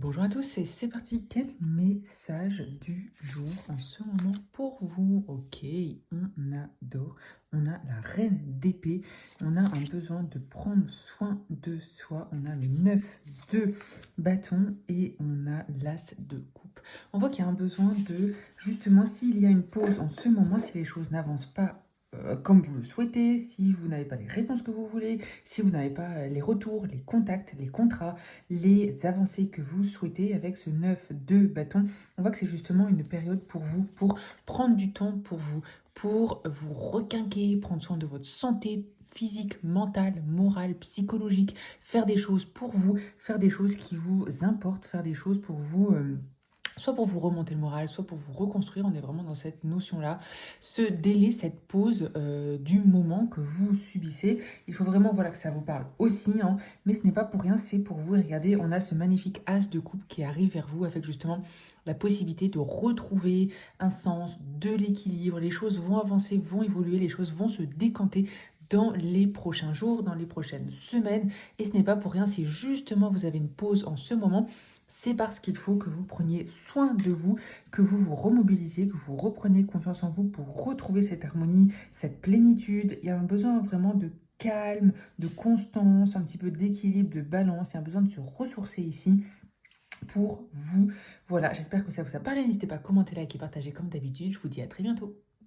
Bonjour à tous, c'est parti. Quel message du jour en ce moment pour vous? Ok, on adore. On a la reine d'épée. On a un besoin de prendre soin de soi. On a le 9 de bâton et on a l'as de coupe. On voit qu'il y a un besoin de, justement, s'il y a une pause en ce moment, si les choses n'avancent pas comme vous le souhaitez, si vous n'avez pas les réponses que vous voulez, si vous n'avez pas les retours, les contacts, les contrats, les avancées que vous souhaitez avec ce 9 de bâton. On voit que c'est justement une période pour vous, pour prendre du temps pour vous requinquer, prendre soin de votre santé physique, mentale, morale, psychologique, faire des choses pour vous, faire des choses qui vous importent, faire des choses pour vous. Soit pour vous remonter le moral, soit pour vous reconstruire, on est vraiment dans cette notion-là. Ce délai, cette pause du moment que vous subissez, il faut vraiment voilà, que ça vous parle aussi, hein, mais ce n'est pas pour rien, c'est pour vous. Et regardez, on a ce magnifique as de coupe qui arrive vers vous avec justement la possibilité de retrouver un sens, de l'équilibre. Les choses vont avancer, vont évoluer, les choses vont se décanter dans les prochains jours, dans les prochaines semaines. Et ce n'est pas pour rien si justement vous avez une pause en ce moment. C'est parce qu'il faut que vous preniez soin de vous, que vous vous remobilisiez, que vous repreniez confiance en vous pour retrouver cette harmonie, cette plénitude. Il y a un besoin vraiment de calme, de constance, un petit peu d'équilibre, de balance. Il y a un besoin de se ressourcer ici pour vous. Voilà, j'espère que ça vous a parlé. N'hésitez pas à commenter, liker, partager comme d'habitude. Je vous dis à très bientôt.